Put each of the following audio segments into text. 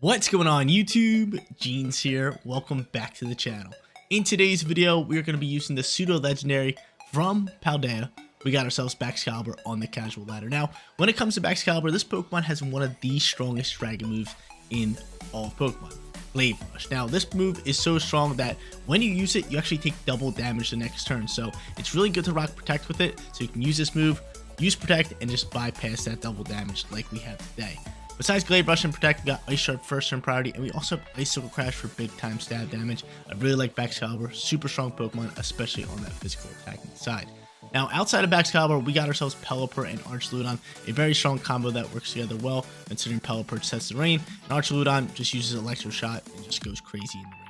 What's going on YouTube? Jeans here. Welcome back to the channel. In today's video, we are going to be using the pseudo legendary from Paldea. We got ourselves Baxcalibur on the casual ladder. Now, when it comes to Baxcalibur, this Pokemon has one of the strongest dragon moves in all of Pokemon, Glaive Rush. Now, this move is so strong that when you use it, you actually take double damage the next turn. So it's really good to rock Protect with it. So you can use this move, use Protect, and just bypass that double damage like we have today. Besides Glaive Rush and Protect, we got Ice Shard first turn priority, and we also have Icicle Crash for big time stab damage. I really like Baxcalibur, super strong Pokemon, especially on that physical attacking side. Now, outside of Baxcalibur, we got ourselves Pelipper and Archaludon, a very strong combo that works together well, considering Pelipper sets the rain, and Archaludon just uses Electro Shot and just goes crazy in the rain.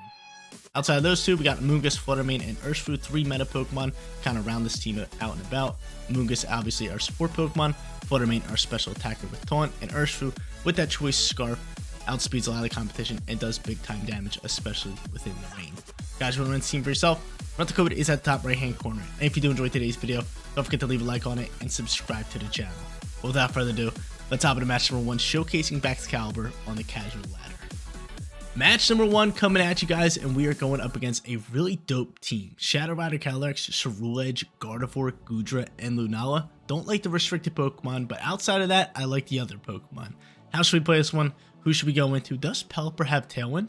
Outside of those two, we got Amoonguss, Fluttermane, and Urshifu, three meta Pokemon, kind of round this team out and about. Amoonguss, obviously, our support Pokemon, Fluttermane, our special attacker with Taunt, and Urshifu, with that choice Scarf, outspeeds a lot of the competition and does big time damage, especially within the rain. Guys, you want to run the team for yourself? The code is at the top right hand corner. And if you do enjoy today's video, don't forget to leave a like on it and subscribe to the channel. But without further ado, let's hop into match number 1, showcasing Baxcalibur on the casual ladder. Match number 1 coming at you guys, and we are going up against a really dope team. Shadow Rider, Calyrex, Ceruledge, Gardevoir, Goodra, and Lunala. Don't like the restricted Pokemon, but outside of that, I like the other Pokemon. How should we play this one? Who should we go into? Does Pelipper have Tailwind?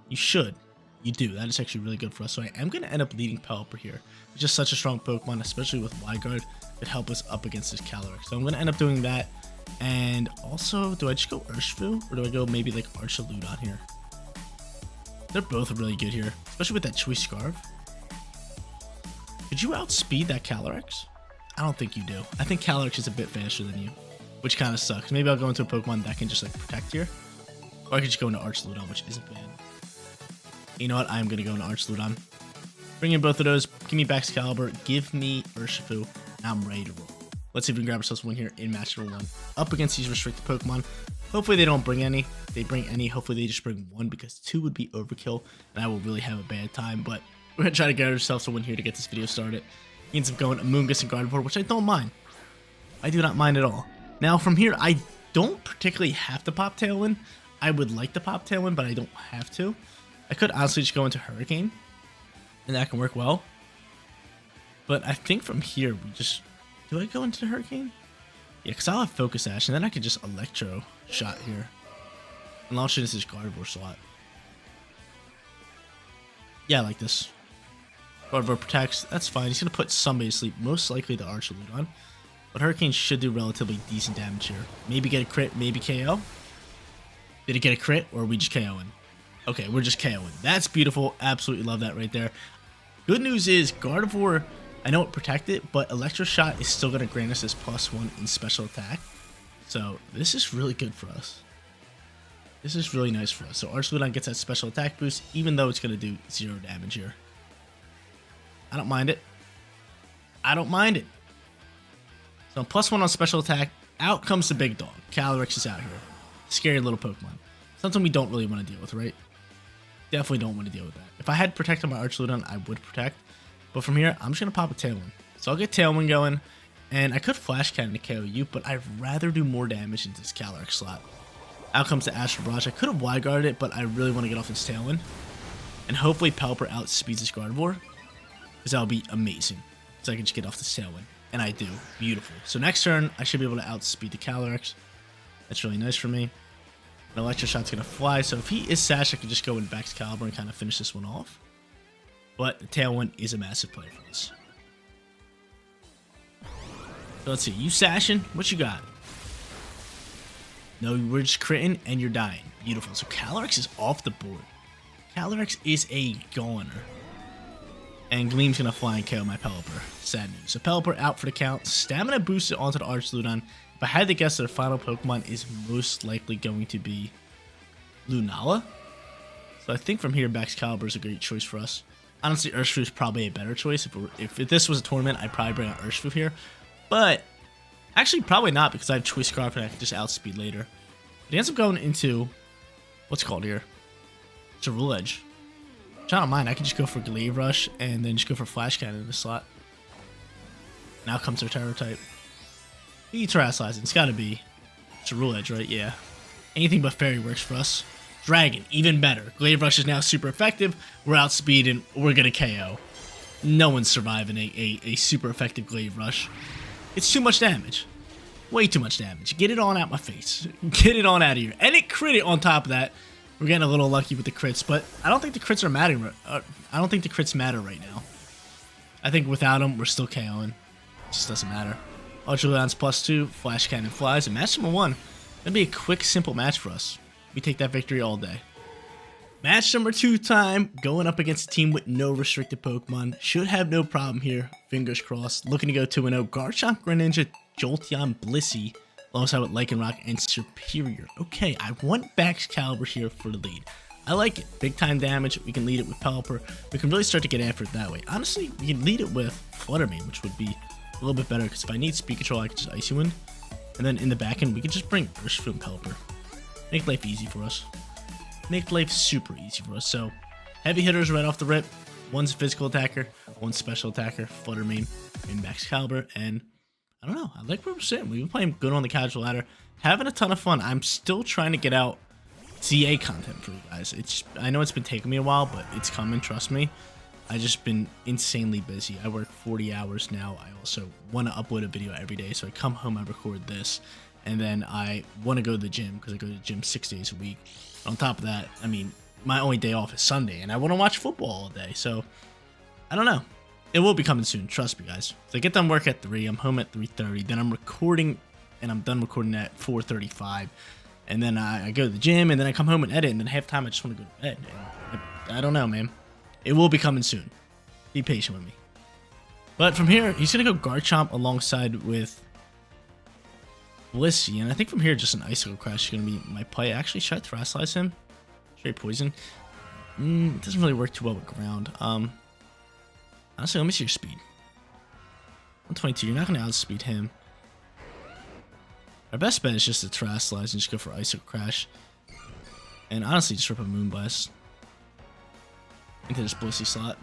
You should. You do. That is actually really good for us. So I am going to end up leading Pelipper here. It's just such a strong Pokemon, especially with Wide-Guard. It help us up against this Calyrex. So I'm going to end up doing that. And also, do I just go Urshifu? Or do I go maybe like Archaludon here? They're both really good here, especially with that Choice Scarf. Could you outspeed that Calyrex? I don't think you do. I think Calyrex is a bit faster than you, which kind of sucks. Maybe I'll go into a Pokemon that can just like Protect here. Or I could just go into Archaludon, which isn't bad. You know what? I'm going to go into Archaludon. Bring in both of those. Give me Baxcalibur. Give me Urshifu. I'm ready to roll. Let's see if we can grab ourselves one here in match number 1. Up against these restricted Pokemon. Hopefully they don't bring any. If they bring any, hopefully they just bring 1, because 2 would be overkill, and I will really have a bad time. But we're going to try to get ourselves a win here to get this video started. He ends up going Amoonguss and Gardevoir, which I don't mind. I do not mind at all. Now from here, I don't particularly have to pop Tailwind. I would like to pop Tailwind, but I don't have to. I could honestly just go into Hurricane, and that can work well. But I think from here, we just... Do I go into the Hurricane? Yeah, because I'll have Focus Sash, and then I could just Electro Shot here. And launch into this Gardevoir slot. Yeah, I like this. Gardevoir protects. That's fine. He's going to put somebody to sleep, most likely the Archaludon. But Hurricane should do relatively decent damage here. Maybe get a crit, maybe KO. Did it get a crit, or are we just KOing? Okay, we're just KOing. That's beautiful. Absolutely love that right there. Good news is Gardevoir, I know it protected, but Electro Shot is still going to grant us this +1 in special attack. So this is really good for us. This is really nice for us. So Archaludon gets that special attack boost, even though it's going to do 0 damage here. I don't mind it. I don't mind it. So +1 on special attack. Out comes the big dog. Calyrex is out here. Scary little Pokemon. Something we don't really want to deal with, right? Definitely don't want to deal with that. If I had Protect on my Archaludon, I would Protect. But from here, I'm just going to pop a Tailwind. So I'll get Tailwind going. And I could Flash Cannon to KO you, but I'd rather do more damage into this Calyrex slot. Out comes the Astral Barrage. I could have Wide Guarded it, but I really want to get off this Tailwind. And hopefully Pelipper outspeeds this Gardevoir, because that would be amazing. So I can just get off this Tailwind. And I do. Beautiful. So next turn, I should be able to outspeed the Calyrex. That's really nice for me. An Electro Shot's going to fly, so if he is Sash, I can just go in Baxcalibur and kind of finish this one off. But the Tailwind is a massive play for us. So let's see, you Sashing? What you got? No, we're just critting and you're dying. Beautiful. So Calyrex is off the board. Calyrex is a goner. And Gleam's going to fly and KO my Pelipper. Sad news. So Pelipper out for the count. Stamina boosted onto the Archaludon. If I had to guess, their final Pokemon is most likely going to be Lunala. So I think from here, Baxcalibur is a great choice for us. Honestly, Urshifu is probably a better choice. If this was a tournament, I'd probably bring out Urshifu here. But actually, probably not, because I have Choice Scarf and I can just outspeed later. But he ends up going into, what's it called here? Ceruledge. Which I don't mind. I can just go for Glaive Rush and then just go for Flash Cannon in the slot. Now comes our Terror type. He Terrasizing. It's got to be Ceruledge, right? Yeah. Anything but Fairy works for us. Dragon, even better. Glaive Rush is now super effective. We're outspeeding. We're going to KO. No one's surviving a super effective Glaive Rush. It's too much damage. Way too much damage. Get it on out my face. Get it on out of here. And it crit it on top of that. We're getting a little lucky with the crits, but I don't think the crits are mattering. I don't think the crits matter right now. I think without them, we're still KOing. It just doesn't matter. Ultra Leon's +2, Flash Cannon flies, and match number 1. That'd be a quick, simple match for us. We take that victory all day. Match number 2 time, going up against a team with no restricted Pokemon. Should have no problem here. Fingers crossed. Looking to go 2-0. Garchomp, Greninja, Jolteon, Blissey, alongside with Lycanroc and Superior. Okay, I want Baxcalibur here for the lead. I like it. Big time damage. We can lead it with Pelipper. We can really start to get after it that way. Honestly, we can lead it with Flutter Mane, which would be a little bit better, because if I need Speed Control, I can just Icy Wind. And then in the back end, we can just bring Urshifu and Pelipper. Make life easy for us. Make life super easy for us. So, heavy hitters right off the rip. One's a physical attacker, one's special attacker, Flutter Mane, and Baxcalibur. And I don't know, I like where we're sitting. We've been playing good on the casual ladder, having a ton of fun. I'm still trying to get out ZA content for you guys. I know it's been taking me a while, but it's coming, trust me. I just been insanely busy. I work 40 hours now. I also want to upload a video every day. So I come home, I record this, and then I want to go to the gym because I go to the gym 6 days a week. On top of that, I mean, my only day off is Sunday, and I want to watch football all day. So I don't know. It will be coming soon. Trust me, guys. So I get done work at 3. I'm home at 3:30. Then I'm recording, and I'm done recording at 4:35. And then I go to the gym, and then I come home and edit, and then half-time I just want to go to bed. And I don't know, man. It will be coming soon. Be patient with me. But from here, he's going to go Garchomp alongside with Blissey. And I think from here, just an Icicle Crash is going to be my play. Actually, should I Terrasilize him? Straight Poison? It doesn't really work too well with Ground. Honestly, let me see your speed. 122. You're not going to outspeed him. Our best bet is just to Terrasilize and just go for Icicle Crash. And honestly, just rip a Moonblast into this Blissey slot.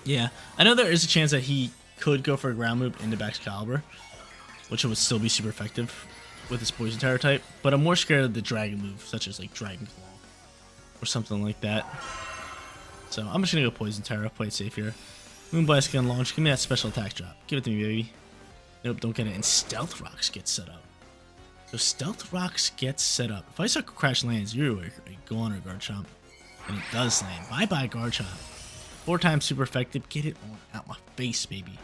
Yeah, I know there is a chance that he could go for a ground move into Baxcalibur, which would still be super effective with his Poison Terror type, but I'm more scared of the Dragon move, such as like Dragon Claw or something like that. So I'm just gonna go Poison Terror, play it safe here. Moonblast can launch, give me that special attack drop. Give it to me, baby. Nope, don't get it. And Stealth Rocks get set up. So Stealth Rocks gets set up. If Icicle Crash lands, you're a goner, Garchomp. And it does land. Bye-bye, Garchomp. 4 times super effective. Get it on out my face, baby.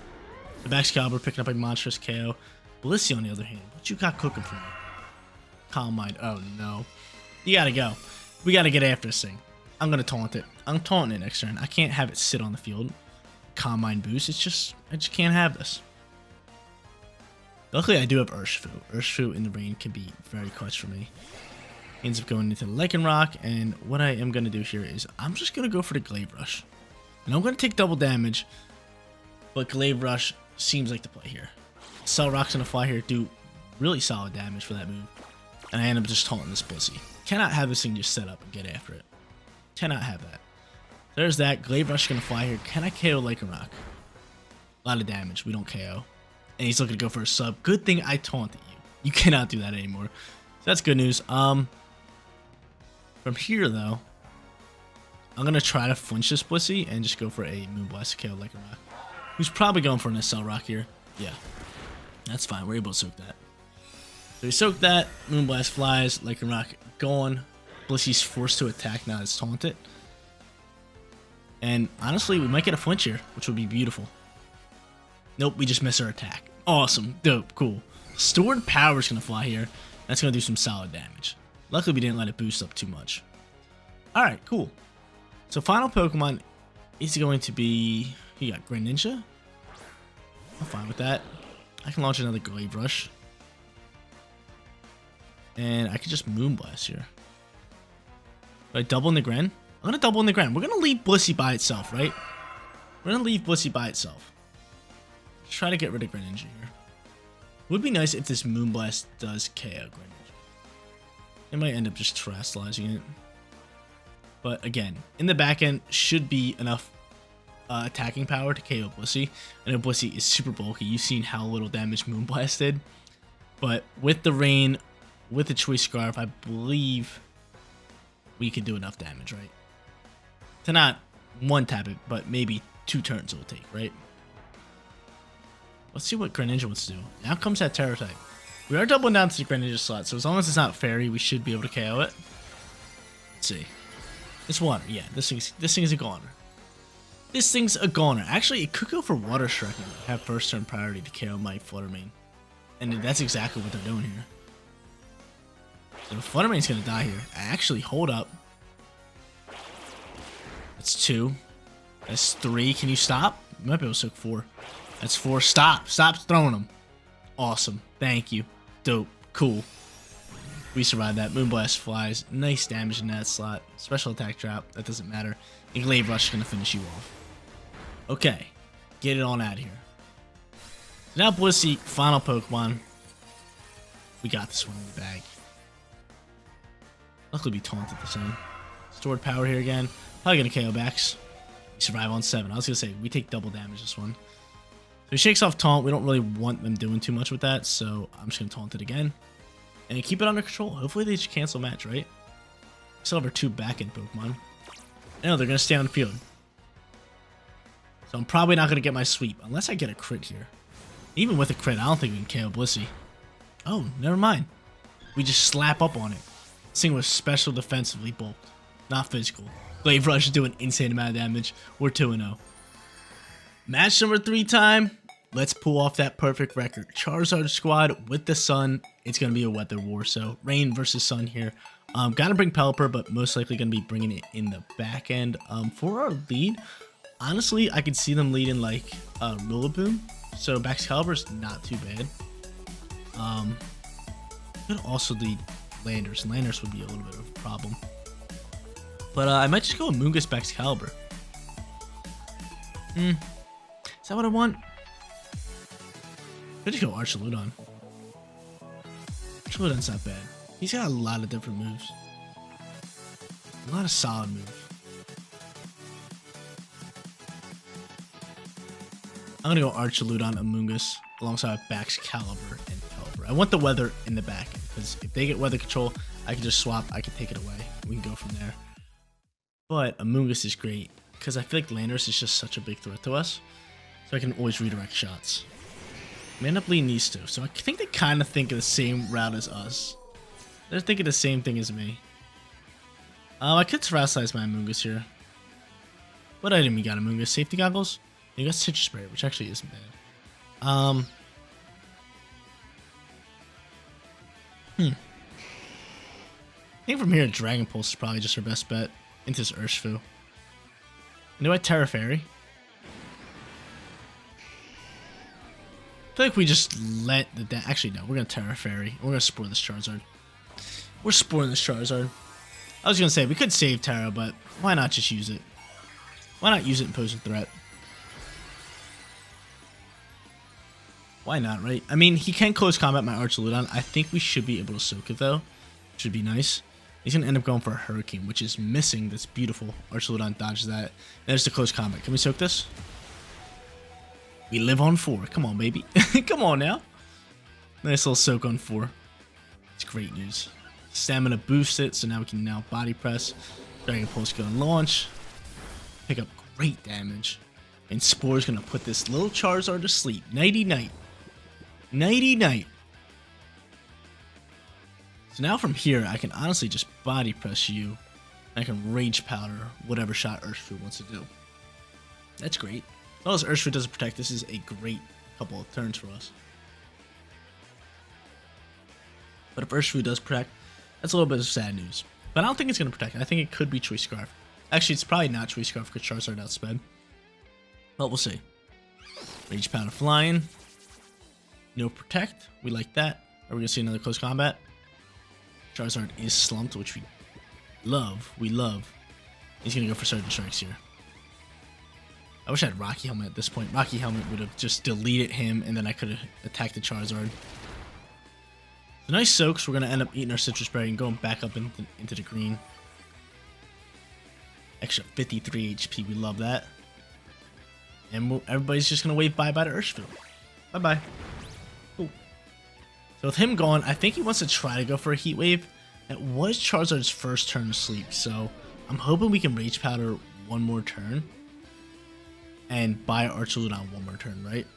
The Baxcalibur picking up a monstrous KO. Blissey, on the other hand, what you got cooking for me? Calm Mind. Oh, no. You gotta go. We gotta get after this thing. I'm gonna taunt it. I'm taunting it next turn. I can't have it sit on the field. Calm Mind boost. I just can't have this. Luckily, I do have Urshifu. Urshifu in the rain can be very clutch for me. Ends up going into the Lycanroc, and what I am going to do here is I'm just going to go for the Glaive Rush. And I'm going to take double damage, but Glaive Rush seems like the play here. Cell Rock's going to fly here, do really solid damage for that move, and I end up just taunting this Blissey. Cannot have this thing just set up and get after it. Cannot have that. There's that. Glaive Rush going to fly here. Can I KO Lycanroc? A lot of damage. We don't KO. And he's looking to go for a sub. Good thing I taunted you. You cannot do that anymore. So that's good news. From here, though, I'm going to try to flinch this Blissey and just go for a Moonblast to KO Lycanroc. Who's probably going for an SL Rock here. Yeah. That's fine. We're able to soak that. So we soak that. Moonblast flies. Lycanroc gone. Blissey's forced to attack now it's taunted. And honestly, we might get a flinch here, which would be beautiful. Nope, we just miss our attack. Awesome. Dope. Cool. Stored Power is going to fly here. That's going to do some solid damage. Luckily, we didn't let it boost up too much. Alright, cool. So, final Pokemon is going to be... You got Greninja. I'm fine with that. I can launch another Glaive Rush. And I can just Moonblast here. Do I double in the Gren? I'm going to double in the Gren. We're going to leave Blissey by itself, right? We're going to leave Blissey by itself. Let's try to get rid of Greninja here. Would be nice if this Moonblast does KO Greninja. It might end up just Terrastalizing it. But again, in the back end, should be enough attacking power to KO Blissey. I know Blissey is super bulky. You've seen how little damage Moonblast did. But with the rain, with the Choice Scarf, I believe we can do enough damage, right? To not one tap it, but maybe 2 turns it will take, right? Let's see what Greninja wants to do. Now comes that Terror type. We are doubling down to the Greninja slot, so as long as it's not Fairy, we should be able to KO it. Let's see. It's water. Yeah, this thing is a goner. This thing's a goner. Actually, it could go for Water Strike and have first turn priority to KO my Fluttermane. And that's exactly what they're doing here. So Fluttermane's gonna die here. Actually, hold up. That's 2. That's 3. Can you stop? You might be able to soak 4. That's 4. Stop. Stop throwing them. Awesome. Thank you. Dope. Cool. We survived that. Moonblast flies. Nice damage in that slot. Special attack trap. That doesn't matter. And Glaive Rush is going to finish you off. Okay. Get it on out of here. So now Blissey, final Pokemon. We got this one in the bag. Luckily we taunted the same. Stored power here again. Probably going to KO Bax. We survive on 7. I was going to say, we take double damage this one. So he shakes off Taunt. We don't really want them doing too much with that, so I'm just going to Taunt it again. And keep it under control. Hopefully they just cancel match, right? We still have our 2 back-end Pokemon. No, they're going to stay on the field. So I'm probably not going to get my sweep, unless I get a crit here. Even with a crit, I don't think we can KO Blissey. Oh, never mind. We just slap up on it. This thing was special defensively bulked, not physical. Glaive Rush is doing insane amount of damage. We're 2-0. Match number 3 time. Let's pull off that perfect record. Charizard squad with the sun. It's going to be a weather war. So rain versus sun here. Gotta bring Pelipper, but most likely going to be bringing it in the back end. For our lead, honestly, I could see them leading like Rillaboom. So Baxcalibur's not too bad. Could also lead Landers. Landers would be a little bit of a problem. But I might just go Amoonguss Baxcalibur. Is that what I want? Could just go Archaludon. Archaludon's not bad. He's got a lot of different moves. A lot of solid moves. I'm gonna go Archaludon, Amoonguss, alongside Baxcalibur and Pelipper. I want the weather in the back end, because if they get weather control, I can just swap, I can take it away. We can go from there. But Amoonguss is great, because I feel like Landers is just such a big threat to us. So I can always redirect shots. We end up leading these 2, so I think they kind of think of the same route as us. They're thinking the same thing as me. I could Terrasilize my Amoonguss here. What item you got, Amoonguss? Safety goggles? You got Citrus Spray, which actually isn't bad. I think from here, Dragon Pulse is probably just our best bet into this Urshifu. You know what? Terra Fairy. I feel like we just let the... Actually, no. We're going to Terra Fairy. We're going to Spore this Charizard. We're Sporing this Charizard. I was going to say, we could save Terra, but why not just use it? Why not use it and pose a threat? Why not, right? I mean, he can close combat my Archaludon. I think we should be able to soak it, though. Should be nice. He's going to end up going for a Hurricane, which is missing. That's beautiful. Archaludon dodges that. There's the close combat. Can we soak this? We live on 4. Come on, baby. Come on now. Nice little soak on 4. It's great news. Stamina boosts it, so now we can body press. Dragon Pulse going to launch. Pick up great damage. And Spore's going to put this little Charizard to sleep. Nighty night. Nighty night. So now from here, I can honestly just body press you. I can Rage Powder whatever shot Urshifu wants to do. That's great. As long as Urshifu doesn't protect, this is a great couple of turns for us. But if Urshifu does protect, that's a little bit of sad news. But I don't think it's going to protect. I think it could be Choice Scarf. Actually, it's probably not Choice Scarf because Charizard outsped. But we'll see. Rage Powder flying. No protect. We like that. Are we going to see another close combat? Charizard is slumped, which we love. We love. He's going to go for Surgeon Strikes here. I wish I had Rocky Helmet at this point. Rocky Helmet would have just deleted him, and then I could have attacked the Charizard. The nice soaks. We're going to end up eating our Citrus Berry and going back up into the green. Extra 53 HP. We love that. And everybody's just going to wave bye-bye to Urshifu. Bye-bye. Cool. So with him gone, I think he wants to try to go for a Heat Wave. That was Charizard's first turn to sleep, so I'm hoping we can Rage Powder one more turn and buy Archaludon one more turn, right?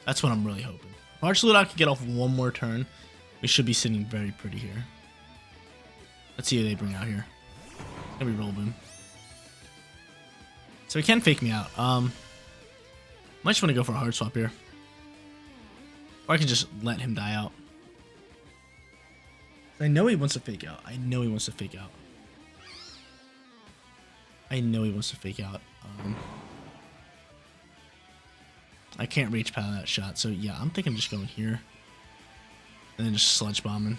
That's what I'm really hoping. If Archaludon can get off one more turn, we should be sitting very pretty here. Let's see who they bring out here. Maybe Rillaboom. So he can fake me out. Might just want to go for a hard swap here. Or I can just let him die out. I know he wants to fake out. I know he wants to fake out. I know he wants to fake out. I can't reach past that shot, so yeah, I'm thinking just going here. And then just sludge bombing.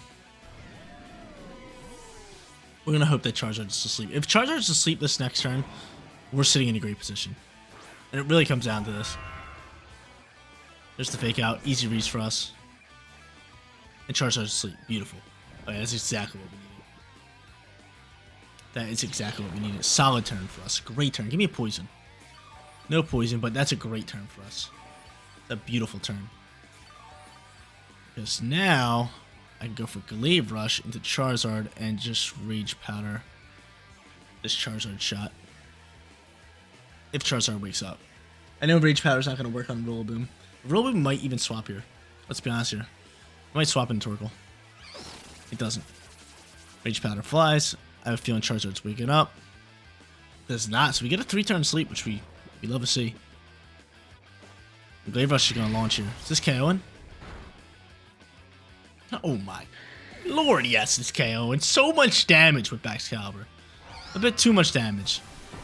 We're gonna hope that Charizard's asleep. If Charizard's asleep this next turn, we're sitting in a great position. And it really comes down to this. There's the fake out, easy reach for us. And Charizard's asleep, beautiful. Oh, yeah, that's exactly what we needed. That is exactly what we needed. Solid turn for us, great turn. Give me a poison. No poison, but that's a great turn for us. A beautiful turn. Because now I can go for Glaive Rush into Charizard and just Rage Powder this Charizard shot. If Charizard wakes up. I know Rage Powder's not going to work on Rillaboom. Rillaboom might even swap here. Let's be honest here. It might swap in Torkoal. It doesn't. Rage Powder flies. I have a feeling Charizard's waking up. Does not. So we get a 3-turn sleep, which we love to see. Glaive Rush is going to launch here. Is this KOing? Oh my lord, yes, it's KOing. So much damage with Baxcalibur. A bit too much damage.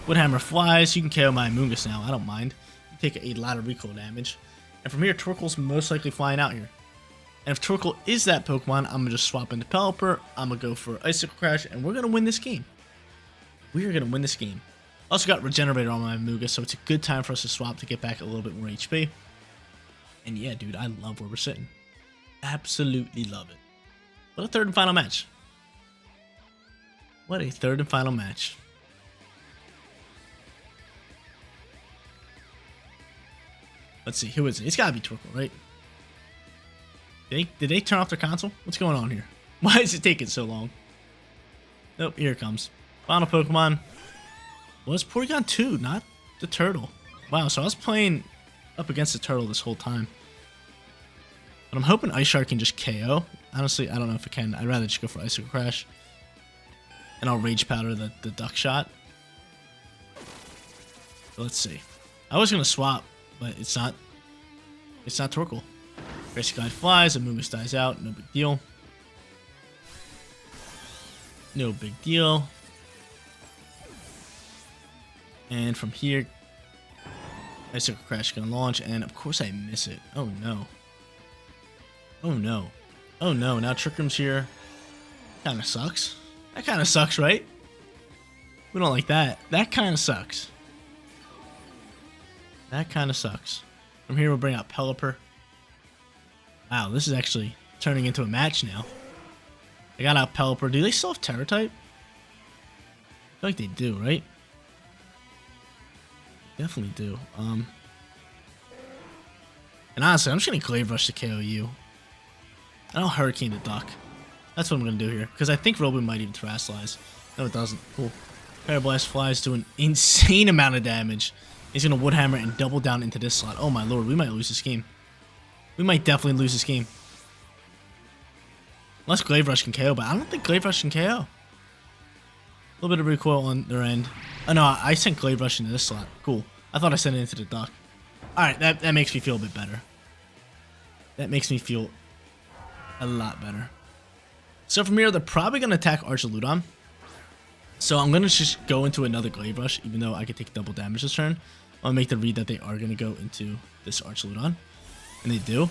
Woodhammer flies. You can KO my Amoonguss now. I don't mind. You take a lot of recoil damage. And from here, Torkoal's most likely flying out here. And if Torkoal is that Pokemon, I'm going to just swap into Pelipper. I'm going to go for Icicle Crash, and we're going to win this game. We are going to win this game. Also got Regenerator on my Amoonguss, so it's a good time for us to swap to get back a little bit more HP. And yeah, dude, I love where we're sitting. Absolutely love it. What a third and final match. What a third and final match. Let's see, who is it? It's gotta be Torkoal, right? Did they turn off their console? What's going on here? Why is it taking so long? Nope, here it comes. Final Pokemon was Porygon 2, not the turtle. Wow, so I was playing up against the turtle this whole time. But I'm hoping Ice Shard can just KO. Honestly, I don't know if it can. I'd rather just go for Icicle Crash. And I'll Rage Powder the Duck Shot. But let's see. I was going to swap, but it's not Torkoal. Gracie Glide flies, Amoonguss dies out, no big deal. No big deal. And from here, Icicle Crash can launch, and of course I miss it. Oh no. Oh no. Oh no, now Trick Room's here. Kinda sucks. That kinda sucks, right? We don't like that. That kinda sucks. That kinda sucks. From here we'll bring out Pelipper. Wow, this is actually turning into a match now. I got out Pelipper. Do they still have Terra type? I feel like they do, right? Definitely do. And honestly, I'm just gonna Glaive Rush to KO you. And I'll Hurricane the Duck. That's what I'm gonna do here. Because I think Rillaboom might even Terrasilize. No, it doesn't. Cool. Parablast flies to an insane amount of damage. He's gonna Woodhammer and double down into this slot. Oh my lord, we might lose this game. We might definitely lose this game. Unless Glaive Rush can KO, but I don't think Glaive Rush can KO. A little bit of recoil on their end. Oh no, I sent Glaive Rush into this slot. Cool. I thought I sent it into the Duck. Alright, that makes me feel a bit better. That makes me feel a lot better. So from here, they're probably going to attack Archaludon. So I'm going to just go into another Glaive Rush, even though I could take double damage this turn. I'll make the read that they are going to go into this Archaludon. And they do.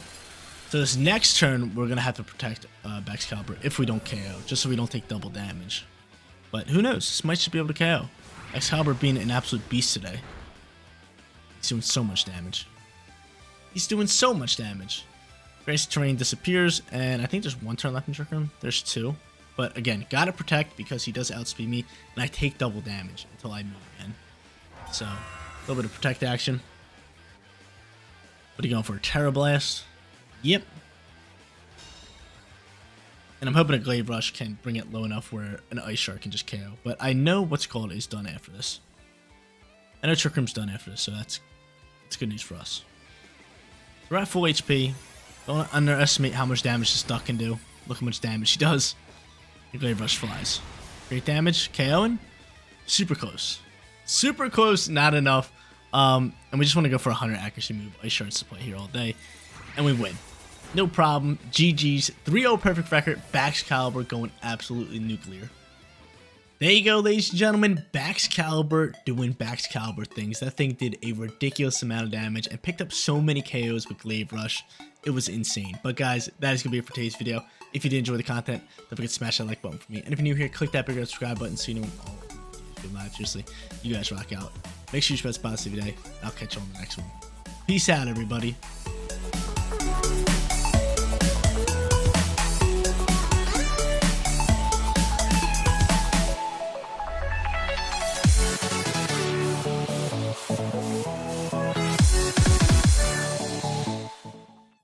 So this next turn, we're going to have to protect Baxcalibur if we don't KO, just so we don't take double damage. But who knows? This might just be able to KO. Baxcalibur being an absolute beast today. He's doing so much damage. He's doing so much damage. Gracie Terrain disappears, and I think there's one turn left in Trick Room. There's two. But again, gotta protect because he does outspeed me, and I take double damage until I move again. So, a little bit of protect action. What are you going for? A Terra Blast? Yep. And I'm hoping a Glaive Rush can bring it low enough where an Ice Shark can just KO. But I know what's called is done after this. I know Trick Room's done after this, so that's good news for us. We're at full HP. Don't underestimate how much damage this duck can do. Look how much damage she does. The Glaive Rush flies. Great damage. KOing. Super close. Super close, not enough. And we just want to go for a 100 accuracy move. Ice Shards to play here all day. And we win. No problem. GG's. 3-0 perfect record. Baxcalibur going absolutely nuclear. There you go, ladies and gentlemen. Baxcalibur doing Baxcalibur things. That thing did a ridiculous amount of damage and picked up so many KOs with Glaive Rush. It was insane. But guys, that is going to be it for today's video. If you did enjoy the content, don't forget to smash that like button for me. And if you're new here, click that big red subscribe button so you know when all videos go live. Seriously, you guys rock out. Make sure you spread positivity today. I'll catch you on the next one. Peace out, everybody.